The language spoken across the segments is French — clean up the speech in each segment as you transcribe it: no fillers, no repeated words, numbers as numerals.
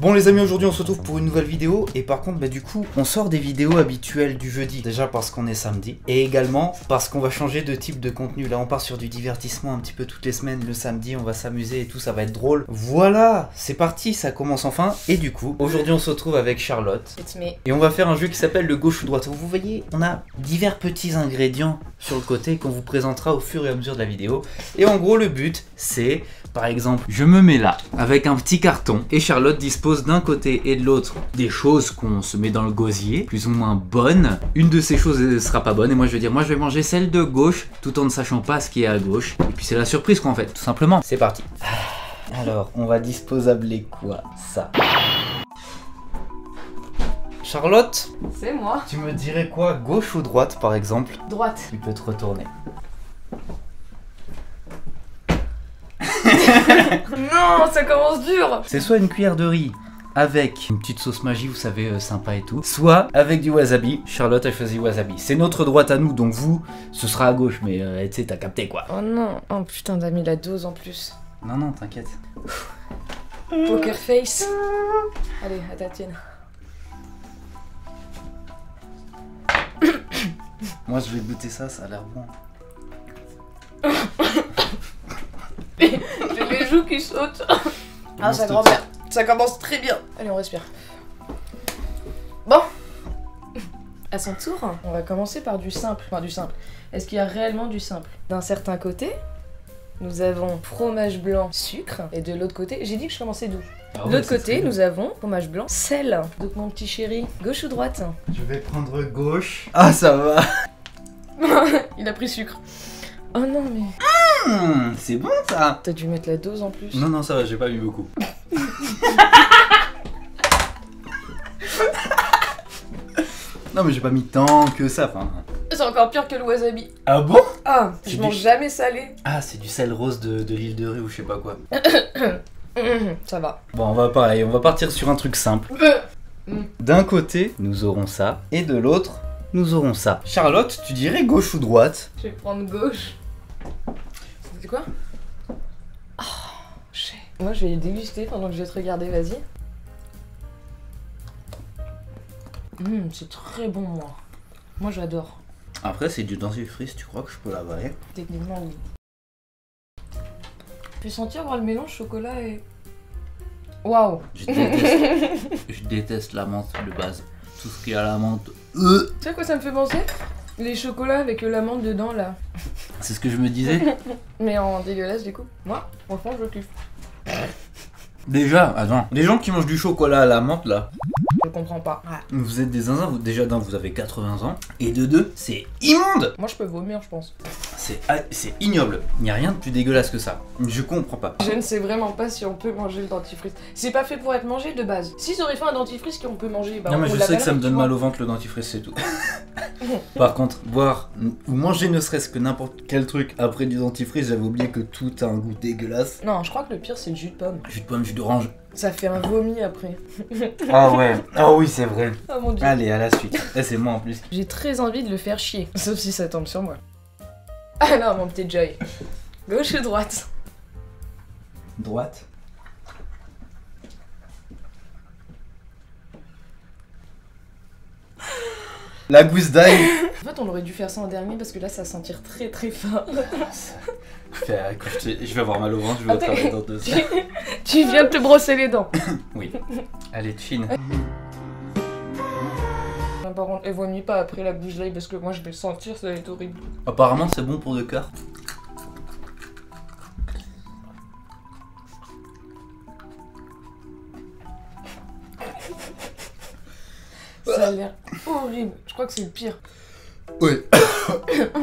Bon les amis, aujourd'hui on se retrouve pour une nouvelle vidéo. Et par contre du coup on sort des vidéos habituelles du jeudi. Déjà parce qu'on est samedi. Et également parce qu'on va changer de type de contenu. Là on part sur du divertissement un petit peu toutes les semaines. Le samedi on va s'amuser et tout, ça va être drôle. Voilà, c'est parti, ça commence enfin. Et du coup aujourd'hui on se retrouve avec Charlotte. Et on va faire un jeu qui s'appelle le gauche ou droite. Vous voyez, on a divers petits ingrédients sur le côté qu'on vous présentera au fur et à mesure de la vidéo. Et en gros le but c'est, par exemple, je me mets là avec un petit carton et Charlotte dispose d'un côté et de l'autre des choses qu'on se met dans le gosier, plus ou moins bonnes. Une de ces choses ne sera pas bonne et moi je vais dire, moi je vais manger celle de gauche tout en ne sachant pas ce qui est à gauche. Et puis c'est la surprise quoi en fait, tout simplement. C'est parti. Alors, on va disposabler quoi? Ça. Charlotte, c'est moi. Tu me dirais quoi, gauche ou droite par exemple? Droite. Tu peux te retourner. Non, ça commence dur. C'est soit une cuillère de riz avec une petite sauce magie, vous savez, sympa et tout, soit avec du wasabi. Charlotte a choisi wasabi. C'est notre droite à nous, donc vous, ce sera à gauche, mais tu sais, t'as capté quoi. Oh non, oh putain, t'as mis la dose en plus. Non, non, t'inquiète. Poker face. Allez, à ta tienne. Moi, je vais goûter ça, ça a l'air bon. J'ai les joues qui sautent. Ah, sa grand-mère. Ça commence très bien. Allez, on respire. Bon. À son tour, on va commencer par du simple. Enfin, du simple. Est-ce qu'il y a réellement du simple? D'un certain côté, nous avons fromage blanc, sucre. Et de l'autre côté, j'ai dit que je commençais d'où? De l'autre côté, nous avons fromage blanc, sel. Donc, mon petit chéri, gauche ou droite? Je vais prendre gauche. Ah, ça va. Il a pris sucre. Oh non, mais... c'est bon ça. T'as dû mettre la dose en plus. Non, non, ça va, j'ai pas mis beaucoup. Non, mais j'ai pas mis tant que ça, enfin... C'est encore pire que le wasabi. Ah bon? Ah, je mange jamais salé. Ah, c'est du sel rose de l'île de Ré ou je sais pas quoi. Ça va. Bon, on va pareil, on va partir sur un truc simple. D'un côté, nous aurons ça, et de l'autre, nous aurons ça. Charlotte, tu dirais gauche ou droite? Je vais prendre gauche. C'est quoi? Oh, shit. Moi, je vais les déguster pendant que je vais te regarder, vas-y. C'est très bon, moi. Moi, j'adore. Après, c'est du dentifrice, tu crois que je peux l'avaler? Techniquement, oui. Je peux sentir voir le mélange chocolat et... Waouh. Je déteste la menthe de base. Tout ce qui est à la menthe. Tu sais à quoi ça me fait penser? Les chocolats avec la menthe dedans, là. C'est ce que je me disais. Mais en dégueulasse, du coup. Moi, franchement, je kiffe. Déjà, attends, les gens qui mangent du chocolat à la menthe là, je comprends pas. Ouais. Vous êtes des zinzins, déjà d'un vous avez 80 ans, et de deux, c'est immonde. Moi je peux vomir je pense. C'est ignoble, il n'y a rien de plus dégueulasse que ça, je comprends pas. Je ne sais vraiment pas si on peut manger le dentifrice. C'est pas fait pour être mangé de base. S'ils auraient fait un dentifrice qu'on peut manger, bah non mais je sais que ça me donne mal au au ventre le dentifrice, c'est tout. Par contre, boire ou manger ne serait-ce que n'importe quel truc après du dentifrice, j'avais oublié que tout a un goût dégueulasse. Non, je crois que le pire c'est le jus de pomme. Jus de pomme, jus d'orange. Ça fait un vomi après. Ah ouais, ah oui c'est vrai. Oh mon dieu. Allez, à la suite. Eh, c'est moi en plus. J'ai très envie de le faire chier. Sauf si ça tombe sur moi. Ah non, mon petit Joy. Gauche ou droite? Droite. La gousse d'ail. En fait, on aurait dû faire ça en dernier parce que là, ça va sentir très très fort. Je vais avoir mal au ventre, je vais travailler dans 2 heures. Tu viens de te brosser les dents. Oui. Elle est fine. Par contre, elle vomit pas après la gousse d'ail parce que moi, je vais le sentir, ça va être horrible. Apparemment, c'est bon pour le cœur. Ça a l'air horrible. Je crois que c'est le pire. Oui.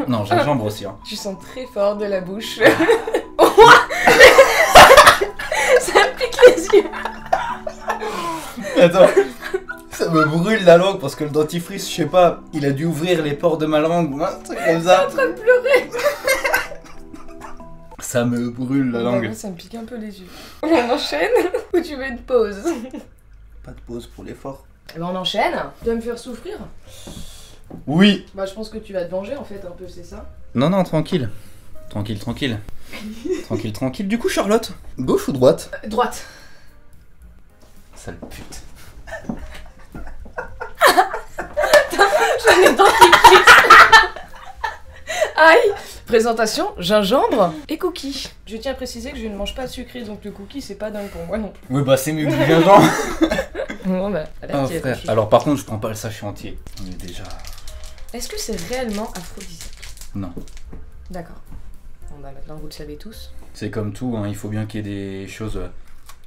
Non, gingembre aussi. Hein. Tu sens très fort de la bouche. Ça pique les yeux. Attends. Ça me brûle la langue parce que le dentifrice, je sais pas, il a dû ouvrir les pores de ma langue ou un truc comme ça. Je suis en train de pleurer. Ça me brûle la langue. Moi, ça me pique un peu les yeux. On enchaîne ou tu veux une pause? Pas de pause pour l'effort. Eh ben on enchaîne. Tu vas me faire souffrir? Oui. Bah je pense que tu vas te venger en fait un peu, c'est ça? Non, non, tranquille. Tranquille, tranquille. Tranquille, tranquille. Du coup, Charlotte, gauche ou droite? Droite. sale pute. J'en ai dentifrice. Aïe. Présentation, gingembre et cookies. Je tiens à préciser que je ne mange pas de sucré, donc le cookie c'est pas dingue pour moi non plus. Oui, bah c'est mieux que du gingembre. Bon bah, Oh frère. Alors par contre, je prends pas le sachet entier. On est déjà... Est-ce que c'est réellement aphrodisiaque? Non. D'accord. Bon bah maintenant vous le savez tous. C'est comme tout, hein, il faut bien qu'il y ait des choses,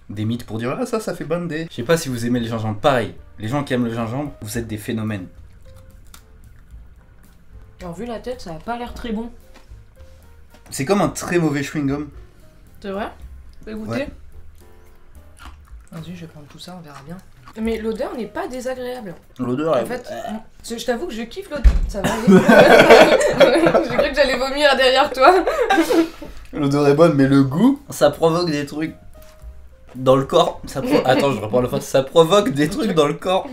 des mythes pour dire ah ça fait bander. Je sais pas si vous aimez le gingembre. Pareil, les gens qui aiment le gingembre, vous êtes des phénomènes. Alors vu la tête, ça a pas l'air très bon. C'est comme un très mauvais chewing-gum. C'est vrai? Tu peux goûter? Ouais. Vas-y, je vais prendre tout ça, on verra bien. Mais l'odeur n'est pas désagréable. L'odeur En fait, je t'avoue que je kiffe l'odeur. Ça va aller. J'ai cru que j'allais vomir derrière toi. L'odeur est bonne, mais le goût, ça provoque des trucs dans le corps. Attends, je reprends le phrase. Ça provoque des trucs dans le corps.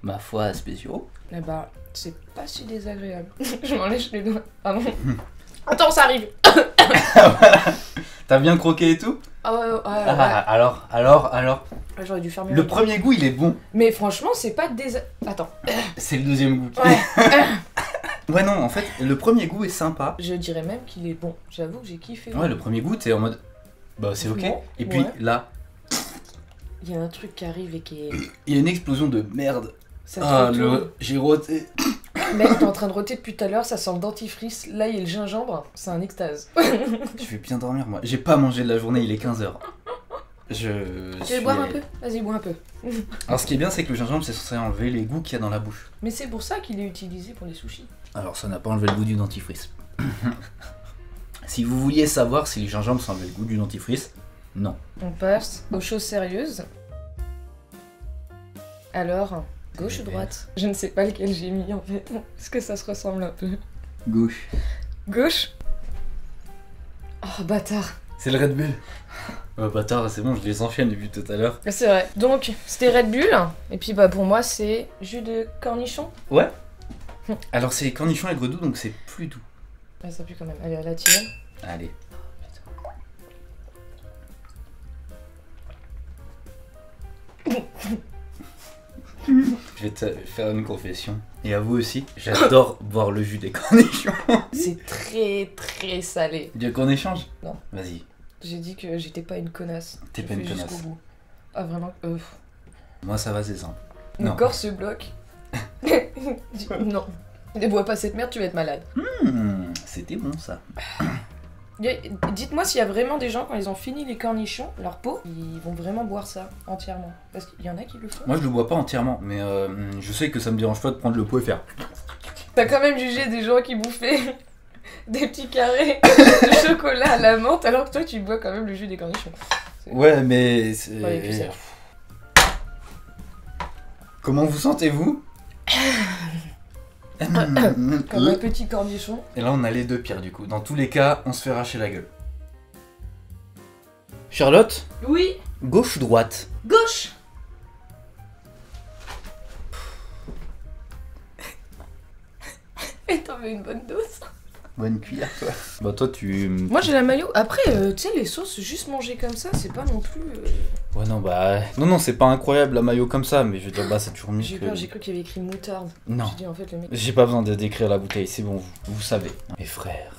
Ma foi, spéciaux. Eh bah, c'est pas si désagréable. Je m'en lèche les doigts. Ah bon? Attends, ça arrive. T'as bien croqué et tout? Ah ouais. Alors. J'aurais dû faire mieux. Le premier goût, il est bon. Mais franchement, c'est pas Attends. C'est le deuxième goût. Ouais. Ouais, non, en fait, le premier goût est sympa. Je dirais même qu'il est bon. J'avoue que j'ai kiffé. Ouais, le premier goût, t'es en mode... Bah, c'est ok. Bon, Et puis, ouais. là... Il y a un truc qui arrive et qui est... Il y a une explosion de merde. Ça te retourne. J'ai roté. Mec, t'es en train de roter depuis tout à l'heure, ça sent le dentifrice. Là, il y a le gingembre. C'est un extase. Je vais bien dormir, moi. J'ai pas mangé de la journée, il est 15h. Tu veux boire un peu? Vas-y, bois un peu. Alors, ce qui est bien, c'est que le gingembre, c'est censé enlever les goûts qu'il y a dans la bouche. Mais c'est pour ça qu'il est utilisé pour les sushis. Alors, ça n'a pas enlevé le goût du dentifrice. Si vous vouliez savoir si le gingembre, ça enlevait le goût du dentifrice, non. On passe aux choses sérieuses. Alors, gauche ou droite? Je ne sais pas lequel j'ai mis en fait. Est-ce que ça se ressemble un peu? Gauche. Gauche? Oh, bâtard. C'est le Red Bull. Oh, bâtard, c'est bon, je les enchaîne depuis tout à l'heure. C'est vrai. Donc, c'était Red Bull. Et puis, bah, pour moi, c'est jus de cornichon. Ouais. Alors, c'est cornichon aigre doux, donc c'est plus doux. Ah, ça pue quand même. Allez, à la tienne. Allez. Je vais te faire une confession. Et à vous aussi, j'adore boire le jus des cornichons. C'est très très salé. Tu veux qu'on échange? Non. Vas-y. J'ai dit que j'étais pas une connasse. T'es Je pas une fais jusqu'au connasse. bout. Ah vraiment Moi ça va, c'est simple. Mon Non. corps se bloque. Non. Ne bois pas cette merde, tu vas être malade. C'était bon ça. Dites-moi s'il y a vraiment des gens, quand ils ont fini les cornichons, leur peau, ils vont vraiment boire ça entièrement. Parce qu'il y en a qui le font. Moi je le bois pas entièrement, mais je sais que ça me dérange pas de prendre le pot et faire. T'as quand même jugé des gens qui bouffaient des petits carrés de chocolat à la menthe, alors que toi tu bois quand même le jus des cornichons. Ouais, mais c'est... Ouais, et puis c'est... Comment vous sentez-vous? Comme un petit cornichon. Et là on a les deux pires du coup. Dans tous les cas, on se fait arracher la gueule. Charlotte? Oui. Gauche ou droite? Gauche. Et t'en mets une bonne dose. Bonne cuillère toi. Bah toi tu... Moi j'ai la mayo. Après, tu sais, les sauces juste manger comme ça, c'est pas non plus... Ouais non bah... Non c'est pas incroyable la mayo comme ça, mais je veux dire bah c'est toujours mieux J'ai que... peur, j'ai cru qu'il y avait écrit moutarde. Non. J'ai dit en fait le mec... J'ai pas besoin de décrire la bouteille, c'est bon, vous savez. Mes frères.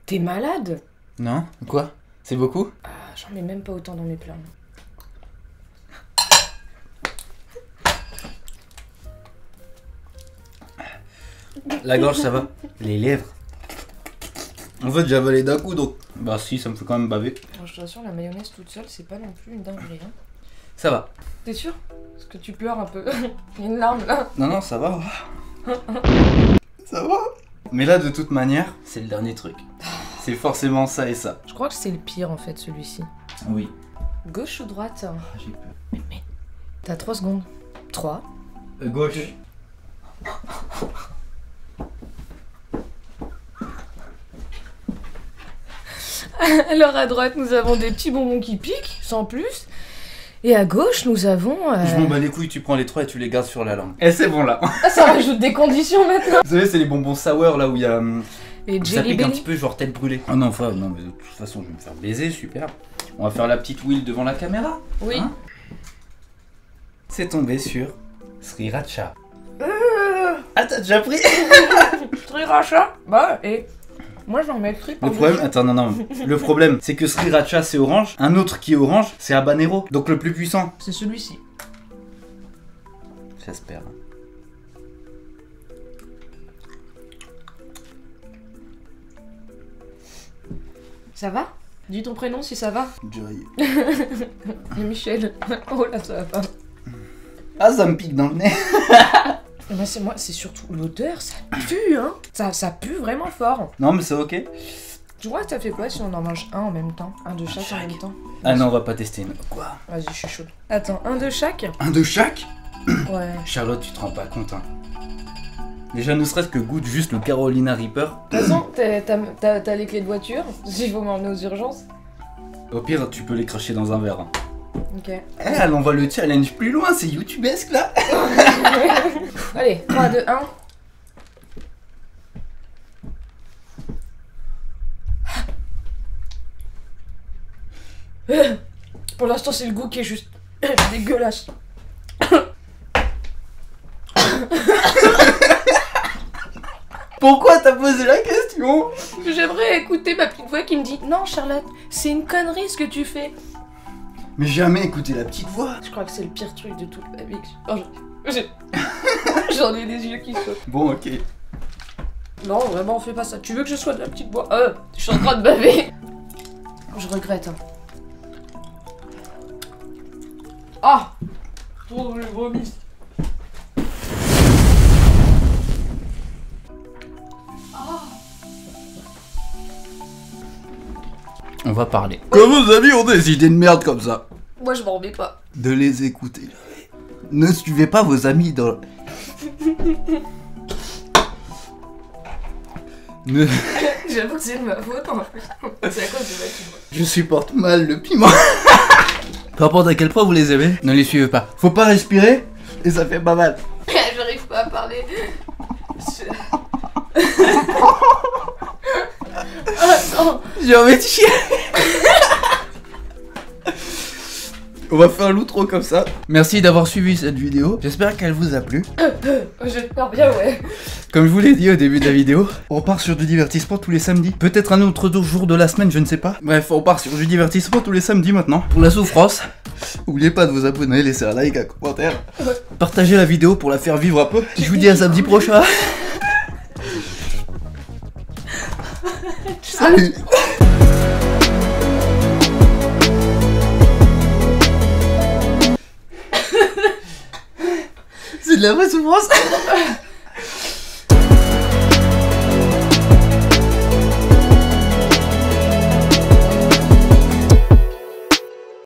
T'es malade? Non? Quoi? C'est beaucoup? Ah, j'en mets même pas autant dans mes plats. La gorge ça va. Les lèvres. En fait j'ai avalé d'un coup donc... Bah si, ça me fait quand même baver. Alors, je t'assure, la mayonnaise toute seule, c'est pas non plus une dinguerie. Hein. Ça va. T'es sûr? Parce que tu pleures un peu. Il y a une larme là. Non ça va. Ça va. Mais là de toute manière, c'est le dernier truc. C'est forcément ça et ça. Je crois que c'est le pire en fait celui-ci. Oui. Gauche ou droite? J'ai peur. Mais t'as 3 secondes. 3. Gauche. Alors à droite, nous avons des petits bonbons qui piquent, sans plus. Et à gauche, nous avons... Je m'en bats les couilles, tu prends les trois et tu les gardes sur la langue. Et c'est bon là. Ah, ça rajoute des conditions maintenant. Vous savez, c'est les bonbons sour là où il y a Et Ça Jelly pique un Belly. petit peu, genre tête brûlée. Ah non, frère, non, mais de toute façon, je vais me faire baiser, super. On va faire la petite wheel devant la caméra. Oui. Hein. C'est tombé sur Sriracha. Ah, t'as déjà pris? Sriracha. Bah, et moi j'en mettrai pas. Le problème, attends, non. Le problème, c'est que Sriracha c'est orange. Un autre qui est orange, c'est habanero. Donc le plus puissant. C'est celui-ci. J'espère. Ça va? Dis ton prénom si ça va. Joy. Et Michel. Oh là, ça va pas. Ah, ça me pique dans le nez. Bah c'est moi, c'est surtout l'odeur, ça pue, hein. Ça pue vraiment fort. Non, mais c'est ok. Tu vois, ça fait quoi si on en mange un en même temps? Un de chaque en même temps? Ah non, on va pas tester. Quoi? Vas-y, je suis chaude. Attends, un de chaque? Un de chaque? Ouais. Charlotte, tu te rends pas compte, hein. Déjà, ne serait-ce que goûte juste le Carolina Reaper. De toute façon, t'as les clés de voiture, s'il faut m'emmener aux urgences. Au pire, tu peux les cracher dans un verre. Hein. Ok. Elle envoie le challenge plus loin, c'est youtubesque là. Allez, 3, 2, 1. Pour l'instant, c'est le goût qui est juste dégueulasse. Pourquoi t'as posé la question? J'aimerais écouter ma petite voix qui me dit non, Charlotte, c'est une connerie ce que tu fais. Mais jamais écouté la petite voix. Je crois que c'est le pire truc de toute ma vie. Oh, j'en ai les yeux qui sautent. Bon, ok. Non, vraiment, fais pas ça. Tu veux que je sois de la petite voix? Je suis en train de baver. Je regrette. Hein. Ah! Oh, j'ai vomi. On va parler. Comment vos amis ont des idées de merde comme ça? Moi, je m'en remets pas. De les écouter. Ne suivez pas vos amis dans... Ne... J'avoue que c'est de ma faute en plus. C'est à cause de ma petite voix. Je supporte mal le piment. Peu importe à quel point vous les aimez, ne les suivez pas. Faut pas respirer et ça fait pas mal. J'arrive pas à parler. Attends. J'ai envie de chier. On va faire l'outro comme ça. Merci d'avoir suivi cette vidéo. J'espère qu'elle vous a plu. J'espère bien, ouais. Comme je vous l'ai dit au début de la vidéo, on part sur du divertissement tous les samedis. Peut-être un autre jour de la semaine, je ne sais pas. Bref, on part sur du divertissement tous les samedis maintenant. Pour la souffrance, n'oubliez pas de vous abonner, laisser un like, un commentaire. Partagez la vidéo pour la faire vivre un peu. Je vous dis à samedi prochain. Salut. C'est de la vraie souffrance.